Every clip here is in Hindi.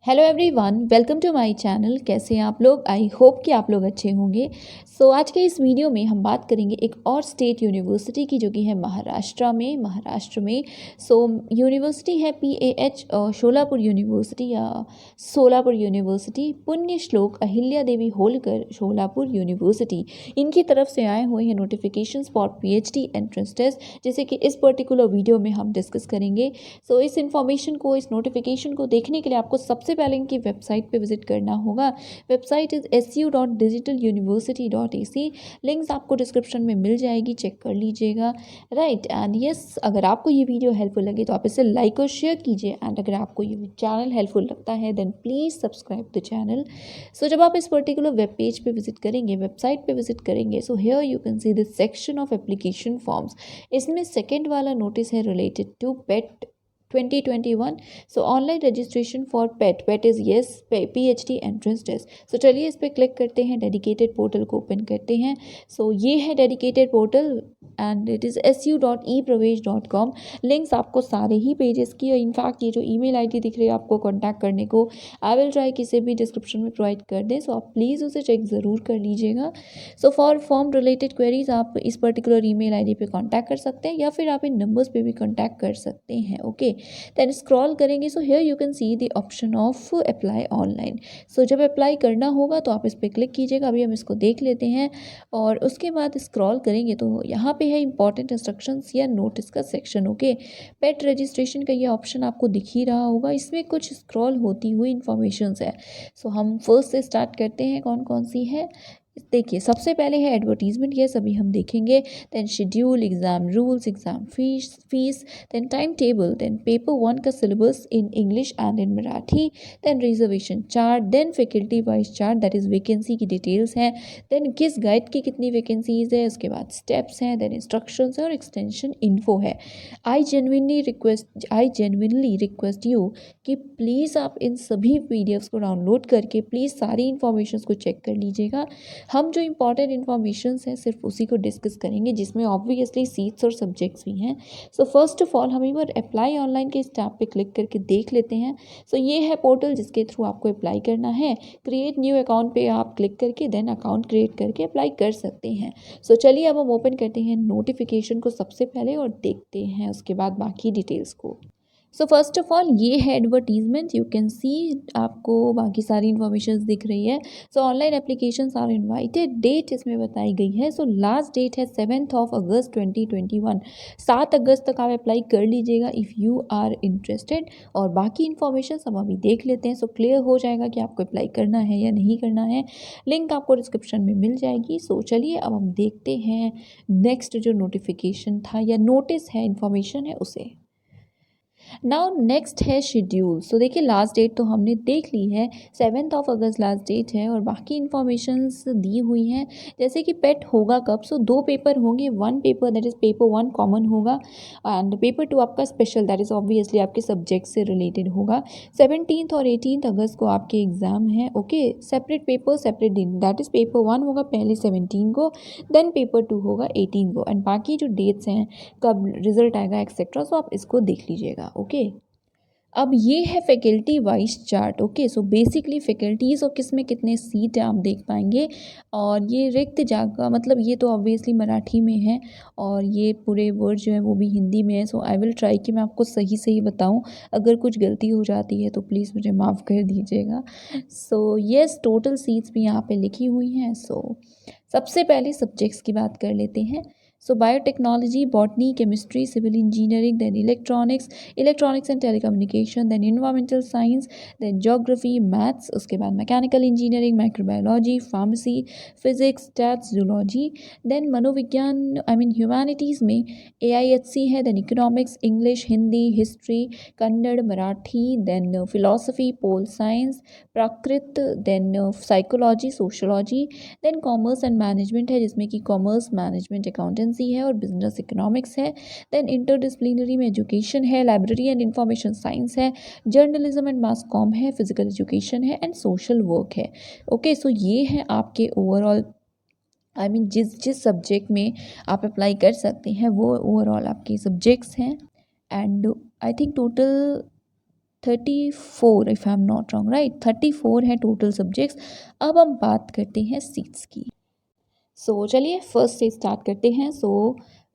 Hello everyone, welcome to my channel. कैसे हैं आप लोग? आई होप कि आप लोग अच्छे होंगे। आज के इस वीडियो में हम बात करेंगे एक और स्टेट यूनिवर्सिटी की, जो कि है महाराष्ट्र में। यूनिवर्सिटी है PAH शोलापुर यूनिवर्सिटी या सोलापुर यूनिवर्सिटी। पुण्य श्लोक अहिल्या देवी होलकर शोलापुर यूनिवर्सिटी, इनकी तरफ से आए हुए हैं notifications for PhD entrance test, जैसे कि इस पर्टिकुलर वीडियो में हम डिस्कस करेंगे। इस इन्फॉर्मेशन को, इस नोटिफिकेशन को देखने के लिए आपको सबसे पहले इनकी वेबसाइट पे विजिट करना होगा। Website is su.digitaluniversity.ac। लिंक्स आपको डिस्क्रिप्शन में मिल जाएगी, चेक कर लीजिएगा। राइट एंड यस, अगर आपको ये वीडियो हेल्पफुल लगे तो आप इसे लाइक और शेयर कीजिए। एंड अगर आपको ये चैनल हेल्पफुल लगता है then please subscribe the channel. जब आप इस पर्टिकुलर वेब पेज पे विजिट करेंगे, वेबसाइट पे विजिट करेंगे, so here you can see this section of application forms. इसमें सेकेंड वाला नोटिस है related to PET 2021। Online registration for PET is yes PhD entrance test. चलिए इस पर क्लिक करते हैं, डेडिकेटेड पोर्टल को ओपन करते हैं। ये है dedicated portal and it is su.epravesh.com। Links आपको सारे ही पेजेस की, और इनफैक्ट ये जो ईमेल आईडी दिख रही है आपको कॉन्टैक्ट करने को, आई विल ट्राई किसी भी डिस्क्रिप्शन में प्रोवाइड कर दें। आप प्लीज़ उसे चेक ज़रूर कर लीजिएगा। फॉर फॉर्म रिलेटेड क्वेरीज आप इस पर्टिकुलर ईमेल आईडी पे कांटेक्ट कर सकते हैं, या फिर आप इन नंबर्स पे भी कांटेक्ट कर सकते हैं। ओके, देन स्क्रॉल करेंगे, here you can see the option of apply online. जब अप्लाई करना होगा तो आप इस पर क्लिक कीजिएगा। अभी हम इसको देख लेते हैं, और उसके बाद स्क्रॉल करेंगे तो यहाँ पे है इंपॉर्टेंट इंस्ट्रक्शंस या नोटिस का सेक्शन। ओके, पेट रजिस्ट्रेशन का ये ऑप्शन आपको दिख ही रहा होगा, इसमें कुछ स्क्रॉल होती हुई इंफॉर्मेशन है। हम फर्स्ट से स्टार्ट करते हैं, कौन कौन सी है देखिए। सबसे पहले है एडवर्टीजमेंट, ये सभी हम देखेंगे। Then schedule, exam rules, exam fees, then time table, then paper 1 का syllabus in English and in Marathi, then reservation chart, then faculty wise chart, that is vacancy की डिटेल्स हैं, देन किस गाइड की कितनी वैकेंसीज है, उसके बाद स्टेप्स हैं, देन इंस्ट्रक्शंस और एक्सटेंशन इन्फो है। आई जेन्युइनली रिक्वेस्ट यू कि प्लीज़ आप इन सभी PDFs को डाउनलोड करके प्लीज़ सारी इन्फॉर्मेशन को चेक कर लीजिएगा। हम जो इंपॉर्टेंट इन्फॉर्मेशन हैं सिर्फ उसी को डिस्कस करेंगे, जिसमें ऑब्वियसली सीट्स और सब्जेक्ट्स भी हैं। फर्स्ट ऑफ ऑल हम एक बार अप्लाई ऑनलाइन के इस टैब पे क्लिक करके देख लेते हैं। ये है पोर्टल जिसके थ्रू आपको अप्लाई करना है। क्रिएट न्यू अकाउंट पे आप क्लिक करके देन अकाउंट क्रिएट करके अप्लाई कर सकते हैं। चलिए अब हम ओपन करते हैं नोटिफिकेशन को सबसे पहले, और देखते हैं उसके बाद बाकी डिटेल्स को। फर्स्ट ऑफ ऑल ये है एडवर्टीजमेंट, यू कैन सी, आपको बाकी सारी इन्फॉर्मेशन दिख रही है। Online application are invited. Date इसमें बताई गई है, लास्ट डेट है 7 अगस्त 2021। 7 अगस्त तक आप अप्लाई कर लीजिएगा इफ़ यू आर इंटरेस्टेड। और बाकी इन्फॉर्मेशन हम अभी देख लेते हैं, क्लियर हो जाएगा कि आपको अप्लाई करना है या नहीं करना है। लिंक आपको डिस्क्रिप्शन में मिल जाएगी। चलिए अब हम देखते हैं नेक्स्ट जो नोटिफिकेशन था या नोटिस है, इन्फॉर्मेशन है उसे। नाउ नेक्स्ट है शेड्यूल। देखिए लास्ट डेट तो हमने देख ली है, 7 अगस्त लास्ट डेट है, और बाकी इन्फॉर्मेशंस दी हुई हैं, जैसे कि पेट होगा कब। 2 पेपर होंगे, 1 paper that is paper 1 common होगा, एंड पेपर 2 आपका स्पेशल, दैट इज़ ऑब्वियसली आपके सब्जेक्ट से रिलेटेड होगा। 17 और 18 अगस्त को आपके एग्ज़ाम है। ओके, सेपरेट पेपर सेपरेट दिन, दैट इज़ पेपर 1 होगा पहले 17 को, देन पेपर 2 होगा 18 को, एंड बाकी जो डेट्स हैं कब रिजल्ट आएगा एक्सेट्रा, आप इसको देख लीजिएगा। ओके, अब ये है faculty wise chart. Okay, basically faculties और किस में कितने सीट है आप देख पाएंगे। और ये रिक्त जगह, मतलब ये तो ऑब्वियसली मराठी में है, और ये पूरे वर्ड जो है वो भी हिंदी में है। आई विल ट्राई कि मैं आपको सही सही बताऊं, अगर कुछ गलती हो जाती है तो प्लीज़ मुझे माफ़ कर दीजिएगा। येस, टोटल सीट्स भी यहाँ पे लिखी हुई हैं। सबसे पहले सब्जेक्ट्स की बात कर लेते हैं। Biotechnology, botany, chemistry, civil engineering, then electronics and telecommunication, then environmental science, then geography, maths, उसके बाद mechanical engineering, microbiology, pharmacy, physics, stats, zoology, then मनोविज्ञान ह्यूमैनिटीज़ में AIHC है, then economics, English, Hindi, history, Kannada, Marathi, then philosophy, pol science, Prakrit, then psychology, sociology, then commerce and management है, जिसमें कि कॉमर्स, मैनेजमेंट, अकाउंटेंसी है, और बिजनेस इकोनॉमिक्स है। देन इंटरडिसिप्लिनरी में एजुकेशन है, लाइब्रेरी एंड इंफॉर्मेशन साइंस है, जर्नलिज्म एंड मास कॉम है, फिजिकल एजुकेशन है, एंड सोशल वर्क है। ओके, ये है आपके ओवरऑल, जिस सब्जेक्ट में आप अप्लाई कर सकते हैं वो ओवरऑल आपके सब्जेक्ट्स हैं। And I think total 34 if I am not wrong, right, 34 है टोटल सब्जेक्ट्स। अब हम बात करते हैं सीट्स की। सो चलिए फर्स्ट से स्टार्ट करते हैं।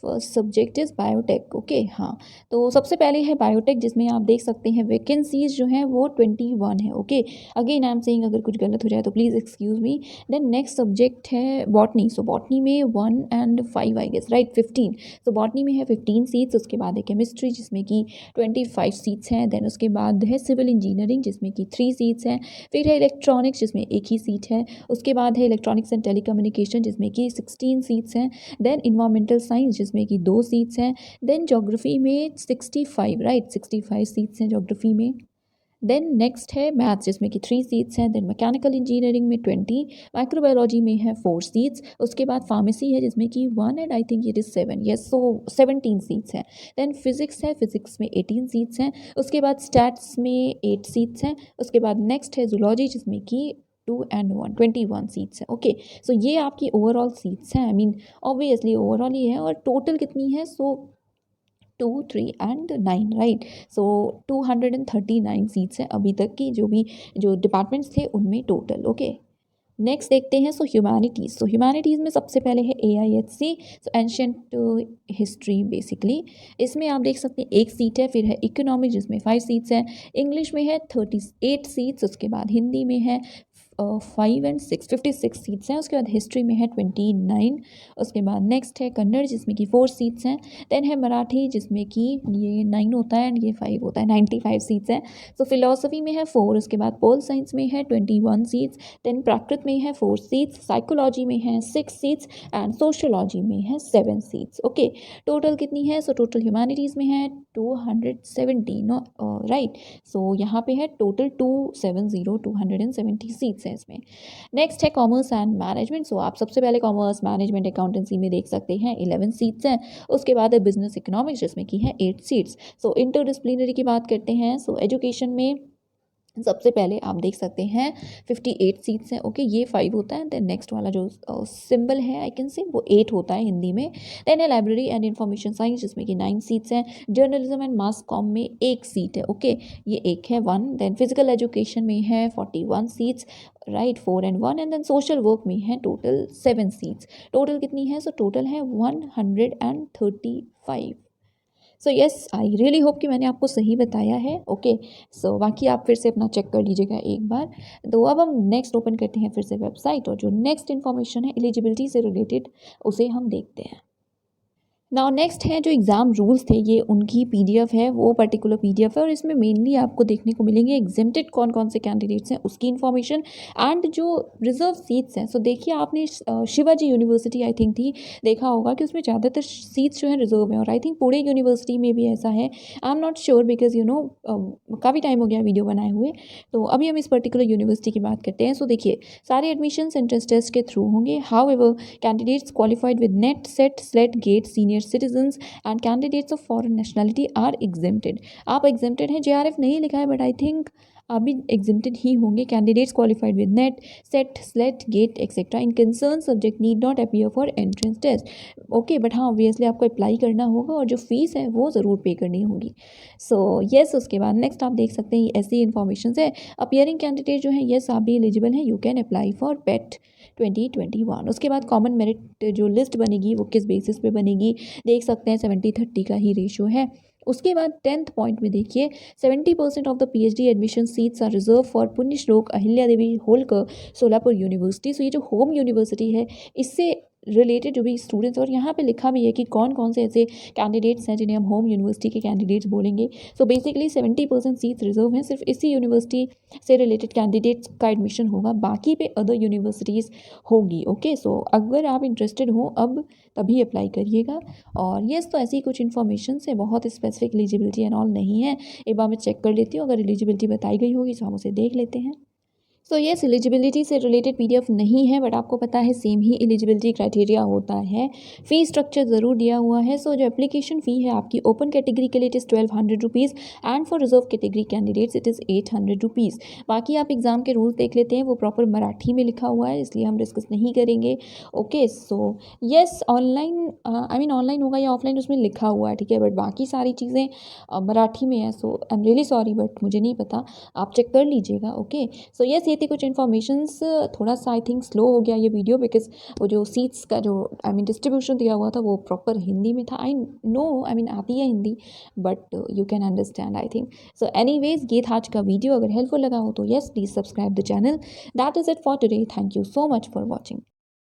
First subject is biotech. Okay, हाँ, तो सबसे पहले है बायोटेक, जिसमें आप देख सकते हैं वैकेंसीज जो हैं वो 21 है। Okay, again I am saying अगर कुछ गलत हो जाए तो please excuse me. Then next subject है बॉटनी। सो बॉटनी में 1 and 5 आई गेस, राइट, 15। तो बॉटनी में है 15 सीट्स। उसके बाद है केमिस्ट्री जिसमें कि 25 सीट्स हैं। देन उसके बाद है सिविल इंजीनियरिंग जिसमें कि 3 सीट्स हैं। फिर है इलेक्ट्रॉनिक्स जिसमें एक ही सीट है। उसके बाद है इलेक्ट्रॉनिक्स एंड टेलीकम्युनिकेशन जिसमें कि 16 सीट्स हैं। देन इन्वायरमेंटल साइंस जिसमें कि 2 सीट्स हैं। देन ज्योग्राफी में 65, राइट, 65 सीट्स हैं ज्योग्राफी में। देन नेक्स्ट है मैथ्स जिसमें कि 3 सीट्स हैं। देन मैकेनिकल इंजीनियरिंग में 20, माइक्रोबायोलॉजी में है 4 सीट्स। उसके बाद फार्मेसी है जिसमें कि 1 and I think it is 7, yes, so 17 seats हैं। देन फिजिक्स है, फिजिक्स में 18 सीट्स हैं। उसके बाद स्टैट्स में 8 सीट्स हैं। उसके बाद नेक्स्ट है जूलॉजी जिसमें कि 2 and 1, 21 सीट्स है। ओके, सो ये आपकी ओवरऑल सीट्स हैं। आई मीन ऑब्वियसली ओवरऑल ही है। और टोटल कितनी है? सो 2, 3 and 9, राइट। सो 239 सीट्स हैं अभी तक की, जो डिपार्टमेंट्स थे उनमें टोटल। ओके, नेक्स्ट देखते हैं। सो ह्यूमैनिटीज़। सो ह्यूमैनिटीज़ में सबसे पहले है AIHC, सो एंशियंट हिस्ट्री बेसिकली। इसमें आप देख सकते हैं एक सीट है। फिर है इकोनॉमिक्स जिसमें 5 सीट्स हैं। इंग्लिश में है 38 सीट्स। उसके बाद हिंदी में है 5 and 6, 56 सीट्स हैं। उसके बाद हिस्ट्री में है 29। उसके बाद नेक्स्ट है कन्नड़ जिसमें कि 4 सीट्स हैं। देन है मराठी जिसमें कि ये 9 होता है एंड ये 5 होता है, 95 सीट्स हैं। सो फिलोसफी में है 4। उसके बाद पोल साइंस में है 21 सीट्स। देन प्राकृत में है 4 सीट्स। साइकोलॉजी में है 6 सीट्स एंड सोशियोलॉजी में है 7 सीट्स। ओके, टोटल कितनी है? सो टोटल ह्यूमैनिटीज़ में है 270, नो, राइट। सो यहाँ पे है टोटल 270 सीट्स हैं इसमें। नेक्स्ट है कॉमर्स एंड मैनेजमेंट। सो आप सबसे पहले कॉमर्स मैनेजमेंट अकाउंटेंसी में देख सकते हैं 11 सीट्स हैं। उसके बाद है बिजनेस इकोनॉमिक्स जिसमें की है 8 सीट्स। सो इंटरडिसिप्लिनरी की बात करते हैं। सो एजुकेशन में सबसे पहले आप देख सकते हैं 58 सीट्स हैं। ओके, ये 5 होता है। देन नेक्स्ट वाला जो सिंबल है आई कैन से वो 8 होता है हिंदी में। देन है लाइब्रेरी एंड इंफॉर्मेशन साइंस जिसमें कि 9 सीट्स हैं। जर्नलिज्म एंड मास कॉम में 1 सीट है। ओके, ये एक है 1। देन फिजिकल एजुकेशन में है 41 seats, right, 4 and 1। And then social work में है टोटल 7 सीट्स। टोटल कितनी है? सो टोटल है 135। So yes, I really hope कि मैंने आपको सही बताया है। ओके, सो बाकी आप फिर से अपना चेक कर लीजिएगा एक बार। तो अब हम नेक्स्ट ओपन करते हैं फिर से वेबसाइट, और जो नेक्स्ट इन्फॉर्मेशन है एलिजिबिलिटी से रिलेटेड उसे हम देखते हैं। नाउ नेक्स्ट है जो एग्ज़ाम रूल्स थे, ये उनकी PDF है, वो पर्टिकुलर PDF है। और इसमें मेनली आपको देखने को मिलेंगे एग्जेम्प्टेड कौन कौन से कैंडिडेट्स हैं उसकी इन्फॉर्मेशन एंड जो रिजर्व सीट्स हैं। सो देखिए, आपने शिवाजी यूनिवर्सिटी आई थिंक थी, देखा होगा कि उसमें ज़्यादातर सीट्स जो हैं रिजर्व हैं। और आई थिंक पुणे यूनिवर्सिटी में भी ऐसा है। I am not sure because काफ़ी टाइम हो गया वीडियो बनाए हुए। तो अभी हम इस पर्टिकुलर यूनिवर्सिटी की बात करते हैं। सो देखिए, सारे एडमिशन एंट्रेंस टेस्ट के थ्रू होंगे। However candidates qualified with NET, SET, SLET, GATE, senior citizens and candidates of foreign nationality are exempted। आप exempted हैं, JRF नहीं लिखा है, बट आई थिंक आप भी exempted ही होंगे। Candidates qualified with NET, SET, SLET, GATE etcetera in concern subject need not appear for entrance test. Okay, but हाँ ऑब्वियसली आपको अप्लाई करना होगा और जो फीस है वो ज़रूर पे करनी होगी। सो येस, उसके बाद नेक्स्ट आप देख सकते हैं ऐसी इन्फॉर्मेशन है। अपियरिंग कैंडिडेट जो है, येस आप भी एलिजिबल हैं, यू कैन अप्लाई फॉर पेट 2021। उसके बाद कॉमन मेरिट जो लिस्ट बनेगी वो किस बेसिस पे बनेगी, देख सकते हैं 70-30 का ही रेशो है। उसके बाद 10th पॉइंट में देखिए, 70% of the PhD admission seats are reserve for Punyashlok Ahilya Devi Holkar Solapur university. So ये जो होम यूनिवर्सिटी है इससे रिलेटेड जो भी स्टूडेंट्स, और यहाँ पे लिखा भी है कि कौन कौन से ऐसे कैंडिडेट्स हैं जिन्हें हम होम यूनिवर्सिटी के कैंडिडेट्स बोलेंगे। सो बेसिकली 70% सीट्स रिजर्व हैं, सिर्फ इसी यूनिवर्सिटी से रिलेटेड कैंडिडेट्स का एडमिशन होगा, बाकी पे अदर यूनिवर्सिटीज़ होगी। ओके, सो अगर आप इंटरेस्टेड हो अब तभी अप्लाई करिएगा। और येस, तो ऐसी कुछ इन्फॉर्मेशन है, बहुत स्पेसिफिक एलिजिबिलिटी एंड ऑल नहीं है। एक बार मैं चेक कर लेती हूँ, अगर एलिजिबिलिटी बताई गई होगी तो हम उसे देख लेते हैं। सो येस, एलिजिबिलिटी से रिलेटेड पीडीएफ नहीं है, बट आपको पता है सेम ही एलिजिबिलिटी क्राइटेरिया होता है। फ़ी स्ट्रक्चर ज़रूर दिया हुआ है। सो जो एप्लीकेशन फ़ी है आपकी ओपन कैटेगरी के लिए it is 1200 rupees and for reserve category candidates it is 800 rupees. बाकी आप एग्ज़ाम के रूल्स देख लेते हैं, वो प्रॉपर मराठी में लिखा हुआ है, इसलिए हम डिस्कस नहीं करेंगे। Okay, so yes, online I mean online होगा या ऑफलाइन उसमें लिखा हुआ है, ठीक है, बट बाकी सारी चीज़ें मराठी में है। So I am really sorry, but मुझे नहीं पता, आप चेक कर लीजिएगा। ओके, सो येस, ये थी कुछ इन्फॉर्मेशंस। थोड़ा सा आई थिंक स्लो हो गया ये वीडियो, बिकॉज वो जो सीट्स का जो आई मीन डिस्ट्रीब्यूशन दिया हुआ था वो प्रॉपर हिंदी में था। आई नो, आई मीन आती है Hindi, but you can understand I think. So anyways, ये था आज का वीडियो। अगर हेल्पफुल लगा हो तो yes, please subscribe the channel. That is it for today. Thank you so much for watching.